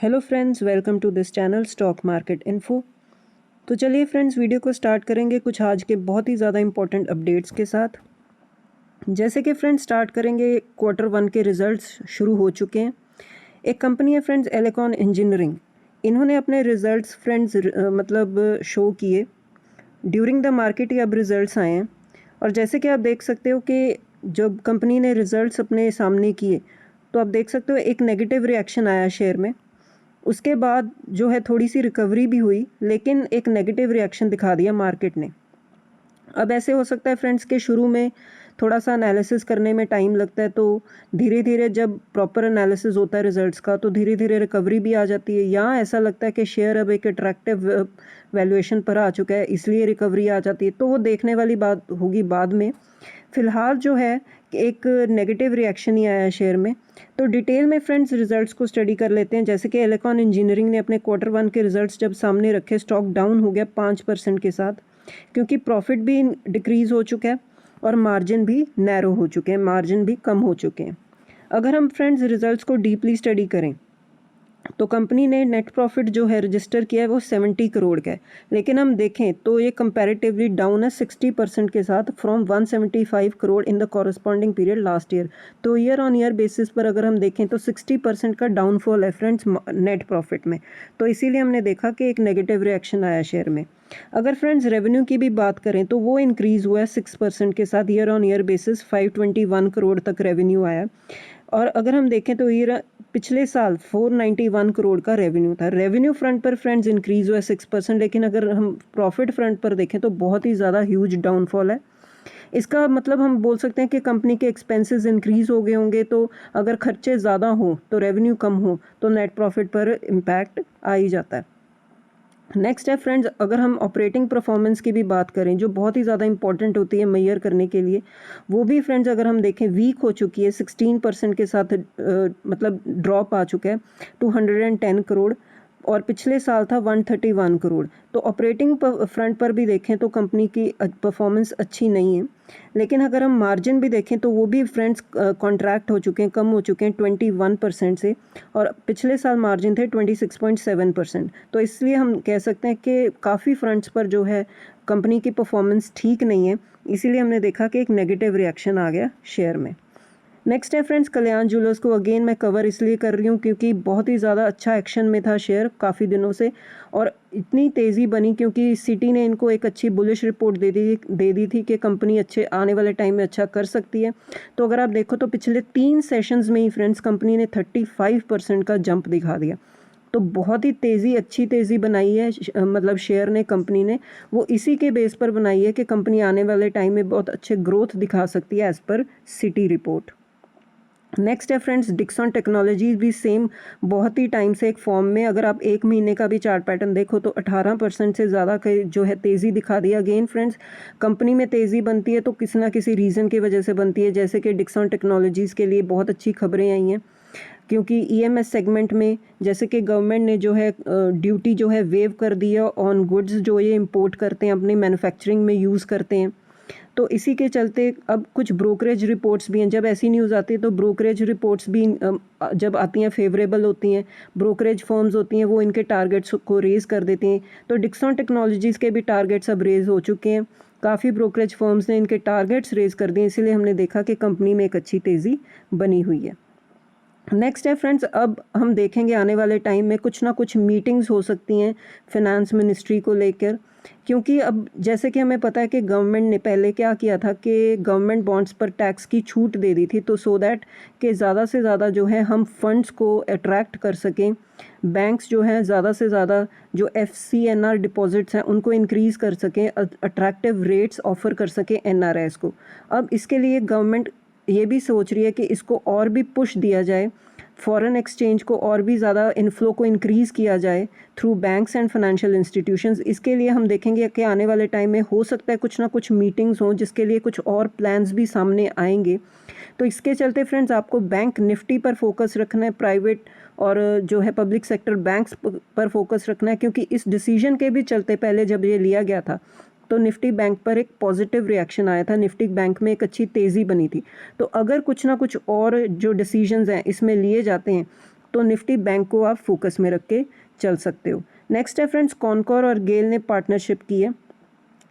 Hello friends, welcome to this channel stock market info. तो चलिए friends, video को start करेंगे कुछ आज के बहुत ही ज़्यादा इंपॉर्टेंट अपडेट्स के साथ। जैसे कि फ्रेंड्स स्टार्ट करेंगे, Q1 के रिजल्ट्स शुरू हो चुके हैं। एक कंपनी है फ्रेंड्स, एलेकॉन इंजीनियरिंग। इन्होंने अपने रिजल्ट्स फ्रेंड्स शो किए ड्यूरिंग द मार्केट ही अब रिजल्ट्स आए हैं। और जैसे कि आप देख सकते हो कि जब कंपनी ने रिजल्ट्स अपने सामने किए तो आप देख सकते हो एक नेगेटिव रिएक्शन आया शेयर में। उसके बाद जो है थोड़ी सी रिकवरी भी हुई, लेकिन एक नेगेटिव रिएक्शन दिखा दिया मार्केट ने। अब ऐसे हो सकता है फ्रेंड्स के शुरू में थोड़ा सा एनालिसिस करने में टाइम लगता है, तो धीरे धीरे जब प्रॉपर एनालिसिस होता है रिजल्ट्स का तो धीरे धीरे रिकवरी भी आ जाती है। या ऐसा लगता है कि शेयर अब एक अट्रैक्टिव वैल्यूएशन पर आ चुका है, इसलिए रिकवरी आ जाती है, तो वो देखने वाली बात होगी बाद में। फ़िलहाल जो है एक नेगेटिव रिएक्शन ही आया है शेयर में। तो डिटेल में फ्रेंड्स रिजल्ट्स को स्टडी कर लेते हैं। जैसे कि एलेकॉन इंजीनियरिंग ने अपने Q1 के रिजल्ट्स जब सामने रखे, स्टॉक डाउन हो गया 5% के साथ, क्योंकि प्रॉफिट भी डिक्रीज़ हो चुका है और मार्जिन भी नैरो हो चुके हैं, मार्जिन भी कम हो चुके हैं। अगर हम फ्रेंड्स रिजल्ट्स को डीपली स्टडी करें तो कंपनी ने नेट प्रॉफिट जो है रजिस्टर किया है वो 70 करोड़ का है, लेकिन हम देखें तो ये कंपैरेटिवली डाउन है 60% के साथ from 175 crore in the corresponding period last year. तो ईयर ऑन ईयर बेसिस पर अगर हम देखें तो 60% का डाउनफॉल है फ्रेंड्स नेट प्रॉफिट में। तो इसीलिए हमने देखा कि एक नेगेटिव रिएक्शन आया शेयर में। अगर फ्रेंड्स रेवेन्यू की भी बात करें तो वो इंक्रीज़ हुआ है 6% के साथ, year on year basis 521 crore तक रेवेन्यू आया। और अगर हम देखें तो ईयर पिछले साल 491 करोड़ का रेवेन्यू था। रेवेन्यू फ्रंट पर फ्रेंड्स इंक्रीज़ हुआ है 6%, लेकिन अगर हम प्रॉफिट फ्रंट पर देखें तो बहुत ही ज़्यादा ह्यूज डाउनफॉल है। इसका मतलब हम बोल सकते हैं कि कंपनी के एक्सपेंसेस इंक्रीज़ हो गए होंगे, तो अगर खर्चे ज़्यादा हों तो रेवेन्यू कम हो तो नेट प्रॉफिट पर इम्पैक्ट आ ही जाता है। नेक्स्ट है फ्रेंड्स, अगर हम ऑपरेटिंग परफॉर्मेंस की भी बात करें जो बहुत ही ज़्यादा इंपॉर्टेंट होती है मेजर करने के लिए, वो भी फ्रेंड्स अगर हम देखें वीक हो चुकी है 16% के साथ, ड्रॉप आ चुका है 210 करोड़, और पिछले साल था 131 करोड़। तो ऑपरेटिंग फ्रंट पर भी देखें तो कंपनी की परफॉर्मेंस अच्छी नहीं है। लेकिन अगर हम मार्जिन भी देखें तो वो भी फ्रेंड्स कॉन्ट्रैक्ट हो चुके हैं, कम हो चुके हैं 21% से, और पिछले साल मार्जिन थे 26.7%। तो इसलिए हम कह सकते हैं कि काफ़ी फ्रंट्स पर जो है कंपनी की परफॉर्मेंस ठीक नहीं है। इसीलिए हमने देखा कि एक नेगेटिव रिएक्शन आ गया शेयर में। नेक्स्ट है फ्रेंड्स, कल्याण ज्वेलर्स को अगेन मैं कवर इसलिए कर रही हूँ क्योंकि बहुत ही ज़्यादा अच्छा एक्शन में था शेयर काफ़ी दिनों से, और इतनी तेज़ी बनी क्योंकि सिटी ने इनको एक अच्छी बुलिश रिपोर्ट दे दी थी कि कंपनी अच्छे आने वाले टाइम में अच्छा कर सकती है। तो अगर आप देखो तो पिछले 3 सेशंस में ही फ्रेंड्स कंपनी ने 35% का जंप दिखा दिया। तो बहुत ही तेज़ी, अच्छी तेज़ी बनाई है शेयर ने, कंपनी ने, वो इसी के बेस पर बनाई है कि कंपनी आने वाले टाइम में बहुत अच्छे ग्रोथ दिखा सकती है as per city report. Next है फ्रेंड्स, डिक्सन टेक्नोलॉजीज भी सेम बहुत ही टाइम से एक फॉर्म में, अगर आप एक महीने का भी चार्ट पैटर्न देखो तो 18% से ज़्यादा के जो है तेज़ी दिखा दिया। अगेन फ्रेंड्स, कंपनी में तेज़ी बनती है तो किसी ना किसी रीज़न की वजह से बनती है। जैसे कि डिक्सन टेक्नोलॉजीज़ के लिए बहुत अच्छी खबरें आई हैं क्योंकि ईएमएस सेगमेंट में जैसे कि गवर्नमेंट ने जो है ड्यूटी जो है वेव कर दी है ऑन गुड्स जो ये इंपोर्ट करते हैं, अपनी मैन्युफैक्चरिंग में यूज़ करते हैं। तो इसी के चलते अब कुछ ब्रोकरेज रिपोर्ट्स भी हैं। जब ऐसी न्यूज़ आती है तो ब्रोकरेज रिपोर्ट्स भी जब आती हैं फेवरेबल होती हैं, ब्रोकरेज फर्म्स होती हैं वो इनके टारगेट्स को रेज़ कर देती हैं। तो डिक्सन टेक्नोलॉजीज़ के भी टारगेट्स अब रेज़ हो चुके हैं। काफ़ी ब्रोकरेज फर्म्स ने इनके टारगेट्स रेज़ कर दिए, इसीलिए हमने देखा कि कंपनी में एक अच्छी तेज़ी बनी हुई है। नेक्स्ट है फ्रेंड्स, अब हम देखेंगे आने वाले टाइम में कुछ ना कुछ मीटिंग्स हो सकती हैं फाइनेंस मिनिस्ट्री को लेकर, क्योंकि अब जैसे कि हमें पता है कि गवर्नमेंट ने पहले क्या किया था कि गवर्नमेंट बॉन्ड्स पर टैक्स की छूट दे दी थी, तो सो दैट कि ज़्यादा से ज़्यादा जो है हम फंड्स को अट्रैक्ट कर सकें। बैंक्स जो हैं ज़्यादा से ज़्यादा जो FCNR डिपॉजिट्स हैं उनको इंक्रीज़ कर सकें, अट्रैक्टिव रेट्स ऑफ़र कर सकें NRIs को। अब इसके लिए गवर्नमेंट ये भी सोच रही है कि इसको और भी पुश दिया जाए, फॉरेन एक्सचेंज को और भी ज़्यादा इनफ्लो को इंक्रीज़ किया जाए through banks and financial institutions. इसके लिए हम देखेंगे कि आने वाले टाइम में हो सकता है कुछ ना कुछ मीटिंग्स हों जिसके लिए कुछ और प्लान्स भी सामने आएंगे। तो इसके चलते फ्रेंड्स आपको बैंक निफ्टी पर फोकस रखना है, प्राइवेट और जो है पब्लिक सेक्टर बैंक्स पर फोकस रखना है, क्योंकि इस डिसीजन के भी चलते पहले जब ये लिया गया था तो निफ्टी बैंक पर एक पॉजिटिव रिएक्शन आया था, निफ्टी बैंक में एक अच्छी तेज़ी बनी थी। तो अगर कुछ ना कुछ और जो डिसीजंस हैं इसमें लिए जाते हैं तो निफ्टी बैंक को आप फोकस में रख के चल सकते हो। नेक्स्ट है फ्रेंड्स, कॉनकोर और गेल ने पार्टनरशिप की है,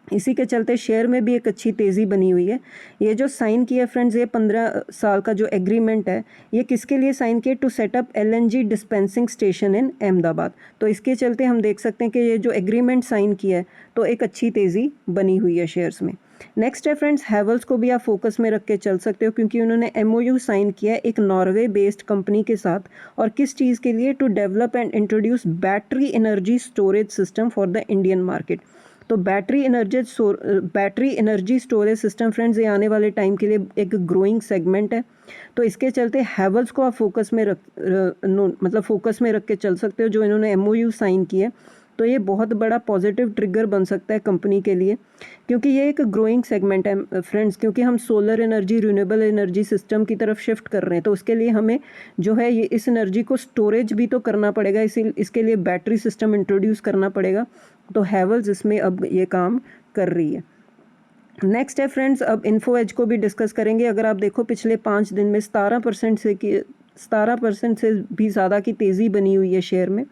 इसी के चलते शेयर में भी एक अच्छी तेज़ी बनी हुई है। ये जो साइन किया फ्रेंड्स, ये 15 साल का जो एग्रीमेंट है, ये किसके लिए साइन किया? To setup LNG dispensing station in Ahmedabad. तो इसके चलते हम देख सकते हैं कि ये जो एग्रीमेंट साइन किया है तो एक अच्छी तेज़ी बनी हुई है शेयर्स में। नेक्स्ट है फ्रेंड्स, हैवल्स को भी आप फोकस में रख के चल सकते हो, क्योंकि उन्होंने MOU साइन किया है एक नॉर्वे बेस्ड कंपनी के साथ। और किस चीज़ के लिए? To develop and introduce battery energy storage system for the Indian market. तो battery energy storage system friends, ये आने वाले टाइम के लिए एक ग्रोइंग सेगमेंट है। तो इसके चलते हैवल्स को आप फोकस में रख के चल सकते हो, जो इन्होंने MOU साइन किया है। तो ये बहुत बड़ा पॉजिटिव ट्रिगर बन सकता है कंपनी के लिए, क्योंकि ये एक ग्रोइंग सेगमेंट है फ्रेंड्स, क्योंकि हम solar energy, renewable energy system की तरफ शिफ्ट कर रहे हैं। तो उसके लिए हमें जो है ये इस एनर्जी को स्टोरेज भी तो करना पड़ेगा, इसके लिए बैटरी सिस्टम इंट्रोड्यूस करना पड़ेगा। तो हैवल्स इसमें अब ये काम कर रही है। नेक्स्ट है फ्रेंड्स, अब इन्फो एज को भी डिस्कस करेंगे। अगर आप देखो पिछले 5 दिन में 17% से भी ज़्यादा की तेज़ी बनी हुई है शेयर में।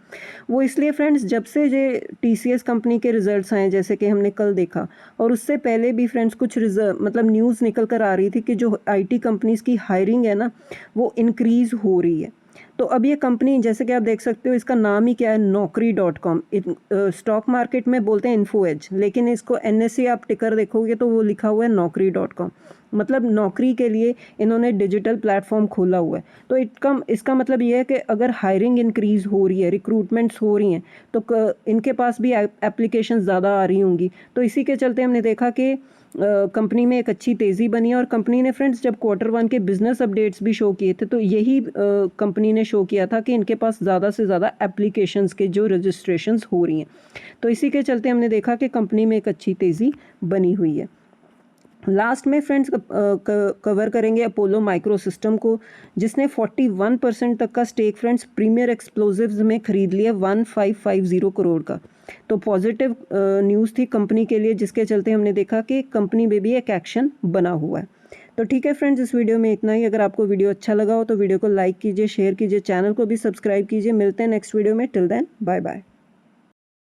वो इसलिए फ्रेंड्स, जब से ये TCS कंपनी के रिजल्ट्स आए, जैसे कि हमने कल देखा, और उससे पहले भी फ्रेंड्स कुछ न्यूज़ निकल कर आ रही थी कि जो IT कंपनीज़ की हायरिंग है ना, वो इंक्रीज़ हो रही है। तो अब ये कंपनी, जैसे कि आप देख सकते हो, इसका नाम ही क्या है? Naukri.com। स्टॉक मार्केट में बोलते हैं इन्फो एज, लेकिन इसको NSE आप टिकर देखोगे तो वो लिखा हुआ है Naukri.com। मतलब नौकरी के लिए इन्होंने डिजिटल प्लेटफॉर्म खोला हुआ है। तो इसका मतलब ये है कि अगर हायरिंग इंक्रीज़ हो रही है, रिक्रूटमेंट्स हो रही हैं, तो इनके पास भी एप्लीकेशन ज़्यादा आ रही होंगी। तो इसी के चलते हमने देखा कि कंपनी में एक अच्छी तेज़ी बनी है। और कंपनी ने फ्रेंड्स जब Q1 के बिजनेस अपडेट्स भी शो किए थे, तो यही कंपनी ने शो किया था कि इनके पास ज़्यादा से ज़्यादा एप्लीकेशंस के जो रजिस्ट्रेशंस हो रही हैं। तो इसी के चलते हमने देखा कि कंपनी में एक अच्छी तेज़ी बनी हुई है। लास्ट में फ्रेंड्स कवर करेंगे अपोलो माइक्रो सिस्टम को, जिसने 41% तक का स्टेक फ्रेंड्स प्रीमियर एक्सप्लोजिव्स में खरीद लिया 1550 करोड़ का। तो पॉजिटिव न्यूज़ थी कंपनी के लिए, जिसके चलते हमने देखा कि कंपनी में भी एक एक्शन बना हुआ है। तो ठीक है फ्रेंड्स, इस वीडियो में इतना ही। अगर आपको वीडियो अच्छा लगा हो तो वीडियो को लाइक कीजिए, शेयर कीजिए, चैनल को भी सब्सक्राइब कीजिए। मिलते हैं नेक्स्ट वीडियो में। Till then bye bye.